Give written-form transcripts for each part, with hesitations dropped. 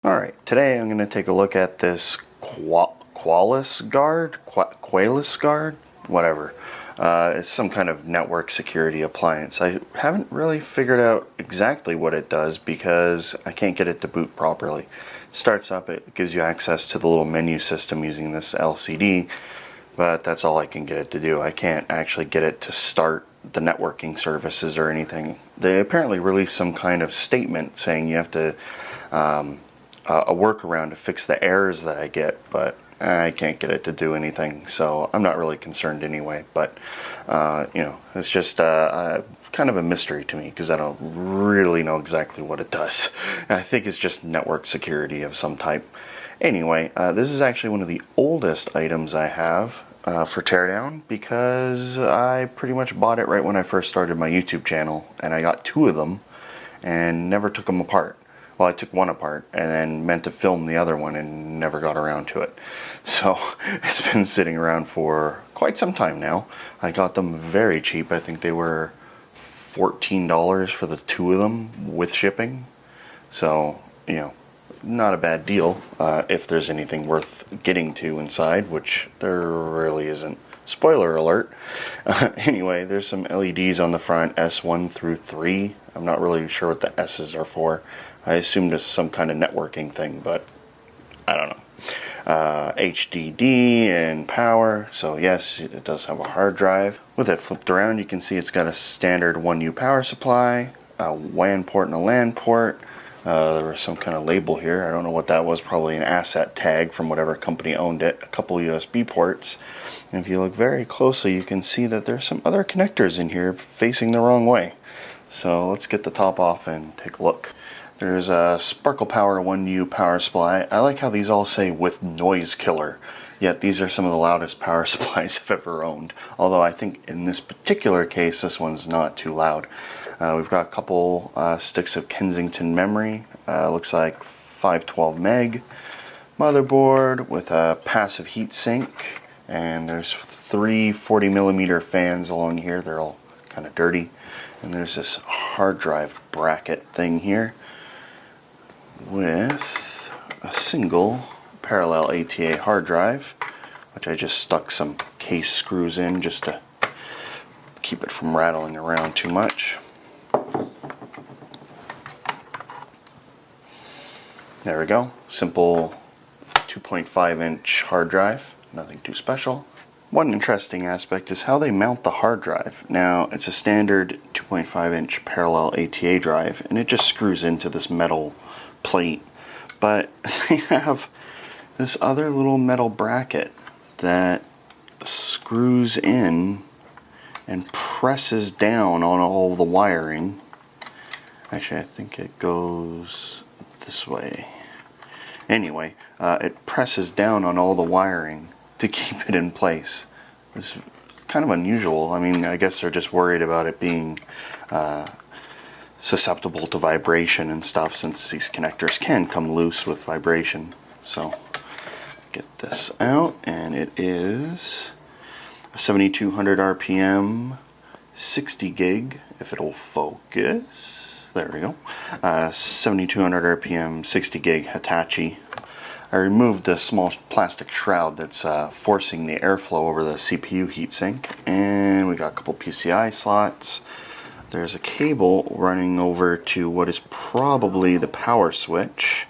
Alright, today I'm going to take a look at this QualysGuard, whatever. It's some kind of network security appliance. I haven't really figured out exactly what it does because I can't get it to boot properly. It starts up, it gives you access to the little menu system using this LCD, but that's all I can get it to do. I can't actually get it to start the networking services or anything. They apparently released some kind of statement saying you have to a workaround to fix the errors that I get, but I can't get it to do anything, so I'm not really concerned anyway. But it's just kind of a mystery to me because I don't really know exactly what it does. I think it's just network security of some type. Anyway, this is actually one of the oldest items I have for Teardown because I pretty much bought it right when I first started my YouTube channel, and I got two of them and never took them apart. Well, I took one apart and then meant to film the other one and never got around to it. So it's been sitting around for quite some time now. I got them very cheap. I think they were $14 for the two of them with shipping. So, not a bad deal if there's anything worth getting to inside, which there really isn't. Spoiler alert. Anyway, there's some LEDs on the front, S1 through 3. I'm not really sure what the S's are for. I assumed it's some kind of networking thing, but I don't know. HDD and power. So yes, it does have a hard drive. With it flipped around, you can see it's got a standard 1U power supply, a WAN port and a LAN port. There was some kind of label here. I don't know what that was. Probably an asset tag from whatever company owned it. A couple USB ports. And if you look very closely, you can see that there's some other connectors in here facing the wrong way. So let's get the top off and take a look. There's a Sparkle Power 1U power supply. I like how these all say with noise killer. Yet these are some of the loudest power supplies I've ever owned. Although I think in this particular case, this one's not too loud. We've got a couple sticks of Kensington memory. Looks like 512 meg. Motherboard with a passive heat sink. And there's three 40mm fans along here. They're all kind of dirty. And there's this hard drive bracket thing here with a single parallel ATA hard drive, which I just stuck some case screws in just to keep it from rattling around too much. There we go. Simple 2.5-inch hard drive. Nothing too special. One interesting aspect is how they mount the hard drive. Now, it's a standard 2.5-inch parallel ATA drive, and it just screws into this metal plate. But they have this other little metal bracket that screws in and presses down on all the wiring. Actually, I think it goes this way. Anyway, it presses down on all the wiring to keep it in place. It's kind of unusual. I mean, I guess they're just worried about it being susceptible to vibration and stuff, since these connectors can come loose with vibration. So, get this out, and it is a 7200 RPM, 60 gig, if it'll focus. There we go. 7200 RPM, 60 gig Hitachi. I removed the small plastic shroud that's forcing the airflow over the CPU heatsink, and we got a couple PCI slots. There's a cable running over to what is probably the power switch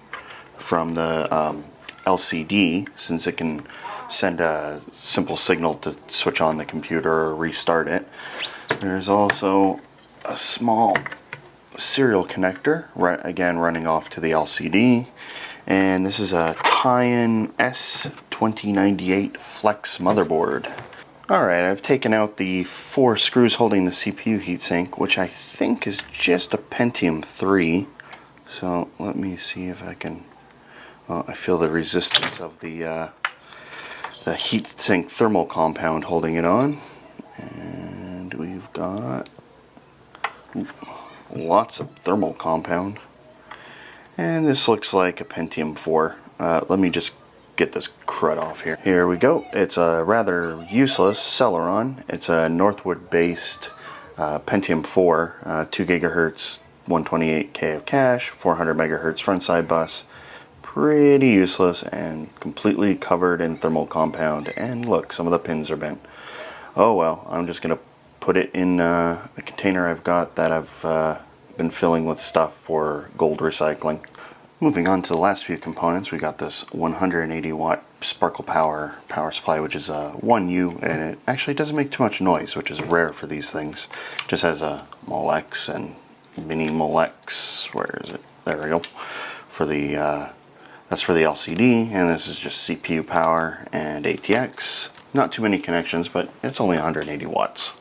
from the LCD, since it can send a simple signal to switch on the computer or restart it. There's also a small serial connector, again running off to the LCD. And this is a tie-in S2098 Flex motherboard. Alright, I've taken out the 4 screws holding the CPU heatsink, which I think is just a Pentium 3. So let me see if I can... Well, I feel the resistance of the heatsink thermal compound holding it on. And we've got lots of thermal compound. And this looks like a Pentium 4. Let me just get this crud off here. Here we go. It's a rather useless Celeron. It's a Northwood-based Pentium 4, 2 GHz, 128K of cache, 400 MHz front side bus. pretty useless and completely covered in thermal compound. And look, some of the pins are bent. Oh well, I'm just going to put it in a container I've got that I've been filling with stuff for gold recycling. Moving on to the last few components, we got this 180 watt Sparkle power supply, which is a 1U, and it actually doesn't make too much noise, which is rare for these things. It just has a Molex and mini Molex. Where is it? There we go. For the that's for the LCD, and this is just CPU power and ATX. Not too many connections, but it's only 180 watts.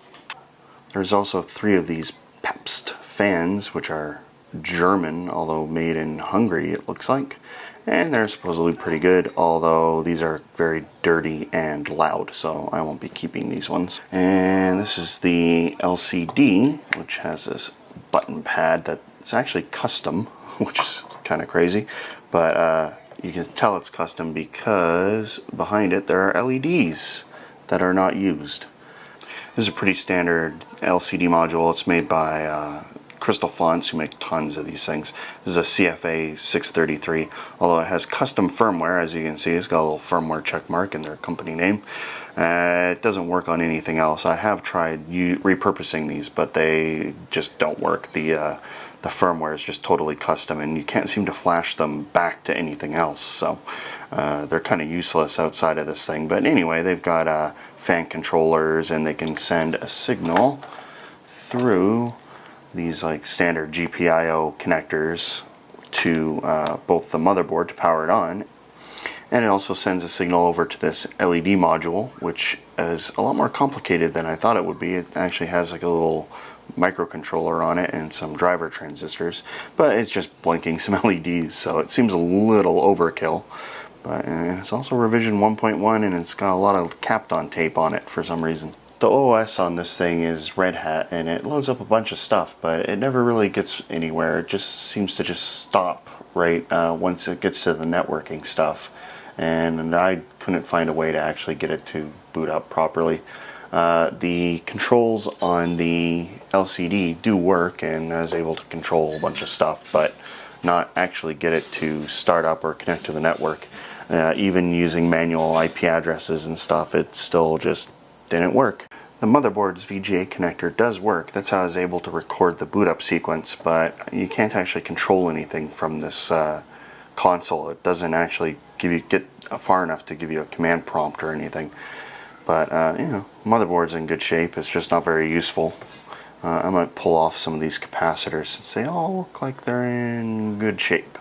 There's also 3 of these Pabst fans, which are German, although made in Hungary it looks like, and they're supposedly pretty good, although these are very dirty and loud, so I won't be keeping these ones. And this is the LCD, which has this button pad that's actually custom, which is kind of crazy, but you can tell it's custom because behind it there are LEDs that are not used. This is a pretty standard LCD module. It's made by Crystal Fonts, who make tons of these things. This is a CFA 633, although it has custom firmware. As you can see, it's got a little firmware check mark in their company name. It doesn't work on anything else. I have tried repurposing these, but they just don't work. The firmware is just totally custom, and you can't seem to flash them back to anything else, so they're kind of useless outside of this thing. But anyway, they've got fan controllers, and they can send a signal through these like standard GPIO connectors to both the motherboard to power it on, and it also sends a signal over to this LED module, which is a lot more complicated than I thought it would be. It actually has like a little microcontroller on it and some driver transistors, but it's just blinking some LEDs, so it seems a little overkill. But it's also revision 1.1, and it's got a lot of Kapton tape on it for some reason. The OS on this thing is Red Hat, and it loads up a bunch of stuff, but it never really gets anywhere. It just seems to just stop right once it gets to the networking stuff, and I couldn't find a way to actually get it to boot up properly. The controls on the LCD do work, and I was able to control a bunch of stuff, but not actually get it to start up or connect to the network. Even using manual IP addresses and stuff, it still just didn't work. The motherboard's VGA connector does work. That's how I was able to record the boot up sequence, but you can't actually control anything from this console. It doesn't actually get far enough to give you a command prompt or anything. But you know, motherboard's in good shape. It's just not very useful. I might pull off some of these capacitors since they all look like they're in good shape.